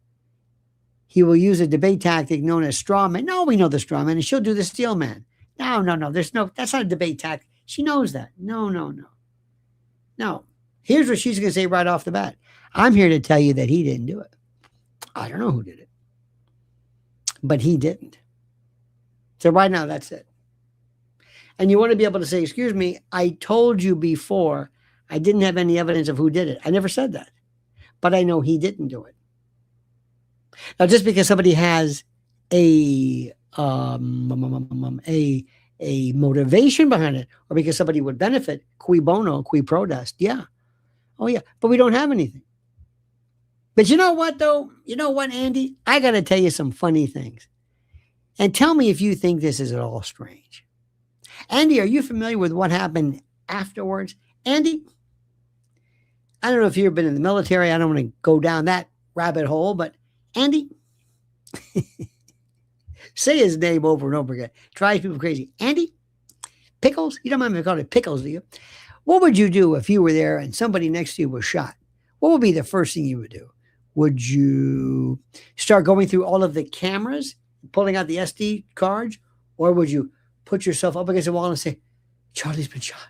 He will use a debate tactic known as straw man. No, we know the straw man, and she'll do the steel man. No. That's not a debate tactic. She knows that. No. Here's what she's going to say right off the bat. I'm here to tell you that he didn't do it. I don't know who did it, but he didn't. So right now, that's it. And you want to be able to say, excuse me, I told you before I didn't have any evidence of who did it. I never said that, but I know he didn't do it. Now, just because somebody has a a motivation behind it, or because somebody would benefit, cui bono, cui prodest. Yeah. Oh, yeah. But we don't have anything. But you know what, though? You know what, Andy? I got to tell you some funny things. And tell me if you think this is at all strange. Andy, are you familiar with what happened afterwards? Andy, I don't know if you've been in the military. I don't want to go down that rabbit hole, but Andy, say his name over and over again. Drives people crazy. Andy, Pickles? You don't mind me calling it Pickles, do you? What would you do if you were there and somebody next to you was shot? What would be the first thing you would do? Would you start going through all of the cameras, pulling out the SD cards? Or would you put yourself up against the wall and say, Charlie's been shot.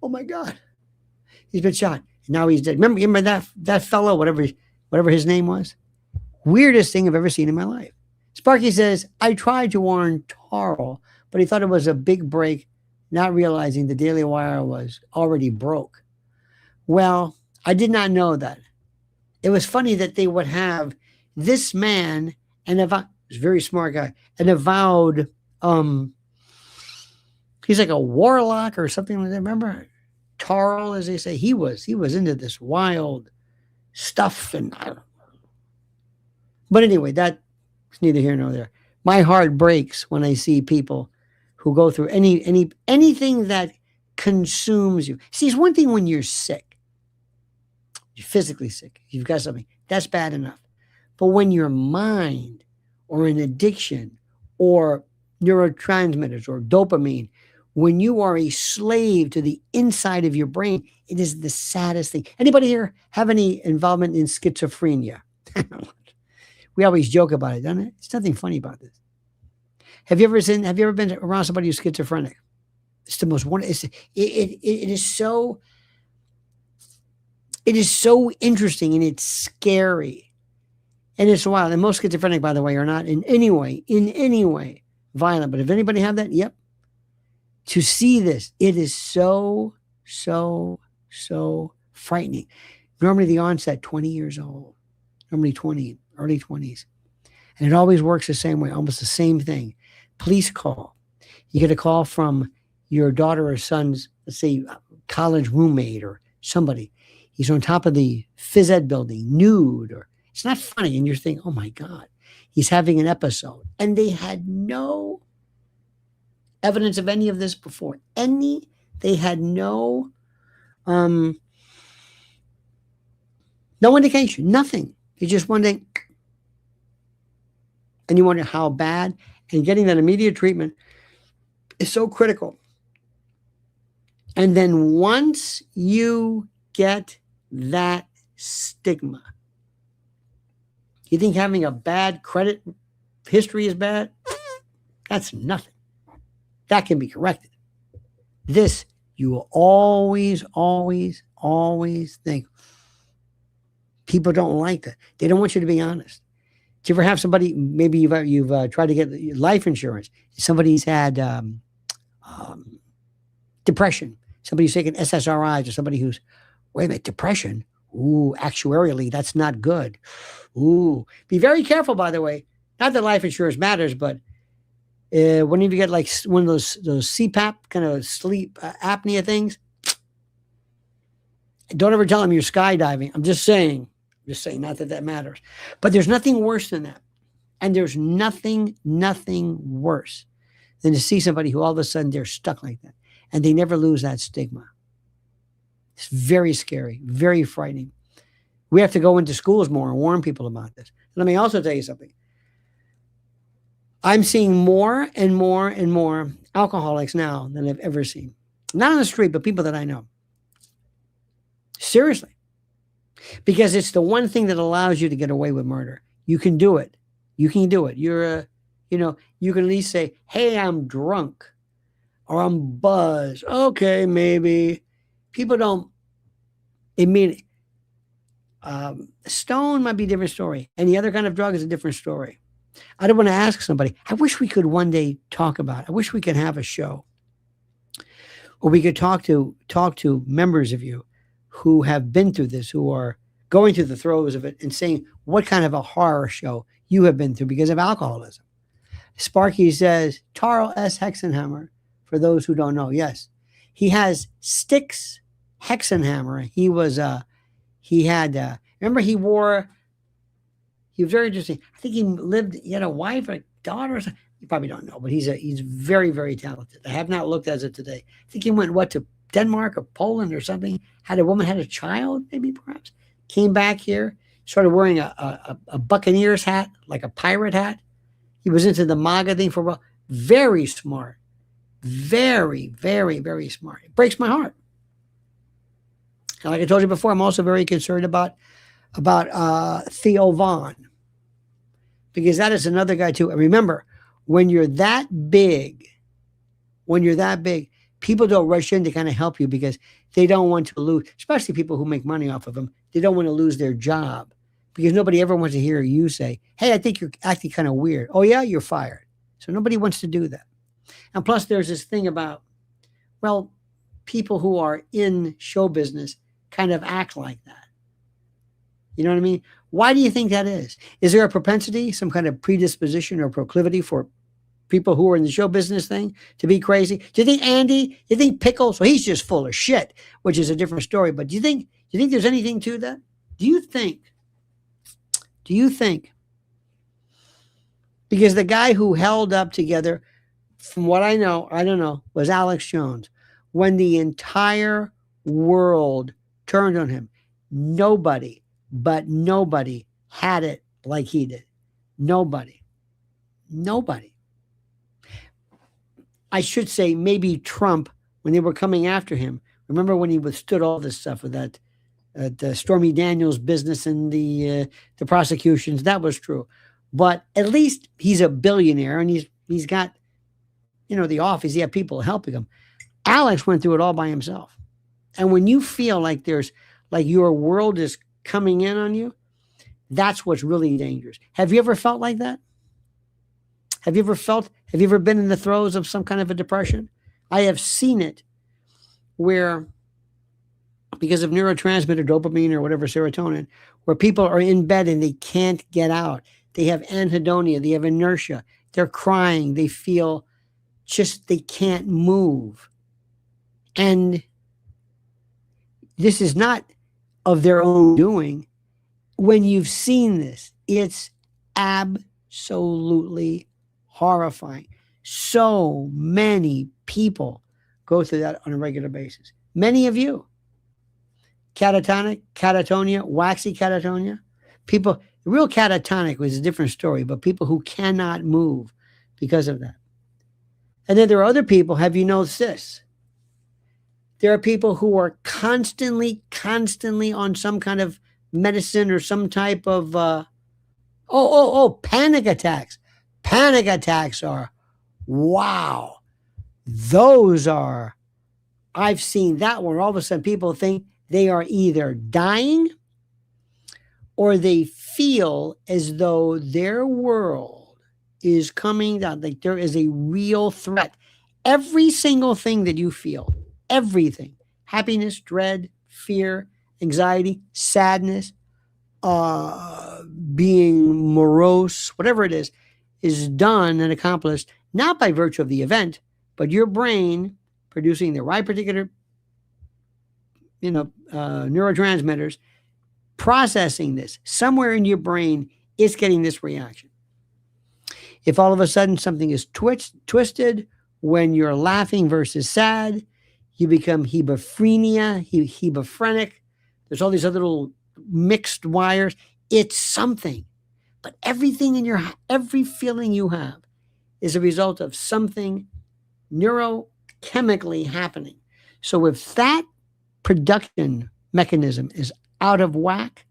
Oh my God. He's been shot. And now he's dead. Remember that fellow, whatever his name was? Weirdest thing I've ever seen in my life. Sparky says, I tried to warn Tarl, but he thought it was a big break, not realizing the Daily Wire was already broke. Well, I did not know that. It was funny that they would have this man, he's a very smart guy, an avowed, he's like a warlock or something like that. Remember? Tarl, as they say, he was into this wild stuff. But anyway, that's neither here nor there. My heart breaks when I see people who go through anything that consumes you. See, it's one thing when you're sick. You're physically sick. You've got something. That's bad enough. But when your mind or an addiction or neurotransmitters or dopamine, when you are a slave to the inside of your brain, it is the saddest thing. Anybody here have any involvement in schizophrenia? We always joke about it, doesn't it? There's nothing funny about this. Have you ever been around somebody who's schizophrenic? It's the most wonderful. It is so interesting and it's scary. And it's wild. And most schizophrenic, by the way, are not in any way violent. But if anybody have that, yep. To see this, it is so frightening. Normally the onset, 20 years old. Normally 20, early 20s. And it always works the same way, almost the same thing. Police call. You get a call from your daughter or son's, let's say, college roommate or somebody. He's on top of the phys ed building, nude, or it's not funny. And you're thinking, oh my God, he's having an episode. And they had no evidence of any of this before. They had no indication, nothing. They just wondering, and you wonder how bad, and getting that immediate treatment is so critical. And then once you get that stigma, you think having a bad credit history is bad? That's nothing. That can be corrected. This, you will always think people don't like that. They don't want you to be honest. Do you ever have somebody, maybe you've tried to get life insurance. Somebody's had depression. Somebody who's taken SSRIs, or somebody who's, wait a minute, depression? Ooh, actuarially, that's not good. Ooh, be very careful, by the way. Not that life insurance matters, but whenever you get like one of those CPAP kind of sleep apnea things, don't ever tell them you're skydiving. I'm just saying, not that matters. But there's nothing worse than that. And there's nothing worse than to see somebody who all of a sudden they're stuck like that. And they never lose that stigma. It's very scary, very frightening. We have to go into schools more and warn people about this. Let me also tell you something. I'm seeing more and more alcoholics now than I've ever seen. Not on the street, but people that I know. Seriously. Because it's the one thing that allows you to get away with murder. You can do it. You can do it. You can at least say, hey, I'm drunk or I'm buzzed. Okay, maybe. People don't immediately. Stone might be a different story. Any other kind of drug is a different story. I don't want to ask somebody. I wish we could one day talk about it. I wish we could have a show where we could talk to members of you who have been through this, who are going through the throes of it and saying what kind of a horror show you have been through because of alcoholism. Sparky says, Tarl S. Hexenhammer, for those who don't know. Yes. He has Styx Hexenhammer. Remember he was very interesting. I think he had a wife, a daughter or something. You probably don't know, but he's very, very talented. I have not looked as of today. I think he went, to Denmark or Poland or something, had a child, maybe perhaps, came back here, started wearing a Buccaneers hat, like a pirate hat. He was into the MAGA thing for a while. Very smart. Very, very, very smart. It breaks my heart. And like I told you before, I'm also very concerned about Theo Vaughn, because that is another guy too. And remember, when you're that big, people don't rush in to kind of help you because they don't want to lose, especially people who make money off of them. They don't want to lose their job because nobody ever wants to hear you say, hey, I think you're acting kind of weird. Oh yeah, you're fired. So nobody wants to do that. And plus there's this thing about, well, people who are in show business kind of act like that. You know what I mean? Why do you think that is? Is there a propensity, some kind of predisposition or proclivity for people who are in the show business thing to be crazy? Do you think Pickles? Well, he's just full of shit, which is a different story. But do you think there's anything to that? Do you think? Because the guy who held up together, from what I know, was Alex Jones. When the entire world turned on him, nobody had it like he did. Nobody. I should say maybe Trump, when they were coming after him. Remember when he withstood all this stuff with that Stormy Daniels business and the prosecutions? That was true. But at least he's a billionaire and he's got, the office. He had people helping him. Alex went through it all by himself. And when you feel like your world is coming in on you, that's what's really dangerous. Have you ever felt like that? Have you ever been in the throes of some kind of a depression? I have seen it where, because of neurotransmitter, dopamine or whatever, serotonin, where people are in bed and they can't get out. They have anhedonia, they have inertia, they're crying, they feel they can't move. And this is not of their own doing. When you've seen this, it's absolutely horrifying. So many people go through that on a regular basis. Many of you. Catatonic, catatonia, waxy catatonia. People, real catatonic was a different story, but people who cannot move because of that. And then there are other people, have you noticed this? There are people who are constantly on some kind of medicine or some type of, panic attacks. Panic attacks are, wow. I've seen that one. All of a sudden people think they are either dying or they feel as though their world is coming down, like there is a real threat. Every single thing that you feel, everything, happiness, dread, fear, anxiety, sadness, being morose, whatever it is done and accomplished, not by virtue of the event, but your brain producing the right particular, neurotransmitters, processing this. Somewhere in your brain, it's getting this reaction. If all of a sudden something is twisted, when you're laughing versus sad, you become hebephrenic. There's all these other little mixed wires. It's something. But every feeling you have is a result of something neurochemically happening. So if that production mechanism is out of whack,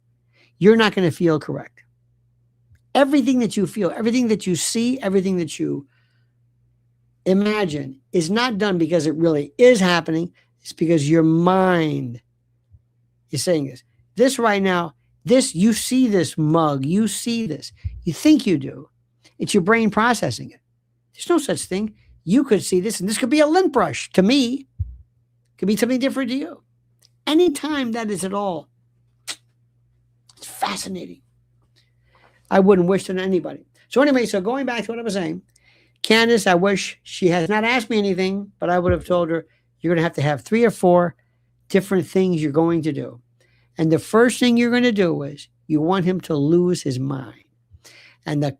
you're not going to feel correct. Everything that you feel, everything that you see, everything that you imagine is not done because it really is happening. It's because your mind is saying this. This right now, you see this mug, you see this. You think you do. It's your brain processing it. There's no such thing. You could see this, and this could be a lint brush to me. It could be something different to you. Anytime that is at all, it's fascinating. I wouldn't wish it on anybody. So anyway, going back to what I was saying, Candace, I wish she has not asked me anything, but I would have told her, you're going to have 3 or 4 different things you're going to do. And the first thing you're going to do is you want him to lose his mind. And the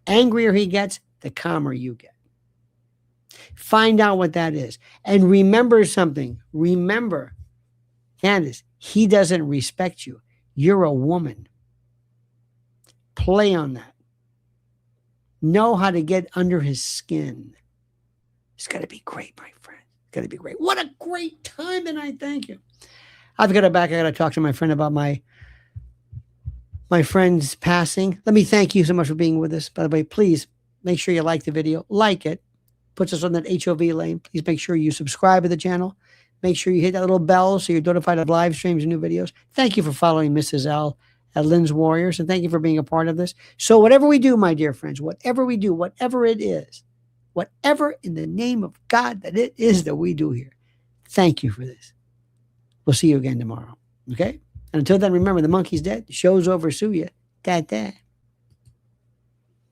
angrier he gets, the calmer you get. Find out what that is. And remember something. Remember, Candace, he doesn't respect you. You're a woman. Play on that. Know how to get under his skin. It's got to be great, my friend. It's got to be great. What a great time, and I thank you. I've got to back. I got to talk to my friend about my friend's passing. Let me thank you so much for being with us. By the way, please make sure you like the video. Like it. Puts us on that HOV lane. Please make sure you subscribe to the channel. Make sure you hit that little bell so you're notified of live streams and new videos. Thank you for following Mrs. L at Lynn's Warriors, and thank you for being a part of this. So whatever we do, my dear friends, whatever we do, whatever it is, whatever in the name of God that it is that we do here, thank you for this. We'll see you again tomorrow. Okay? And until then, remember, the monkey's dead. The show's over. Sue ya. Ta-ta.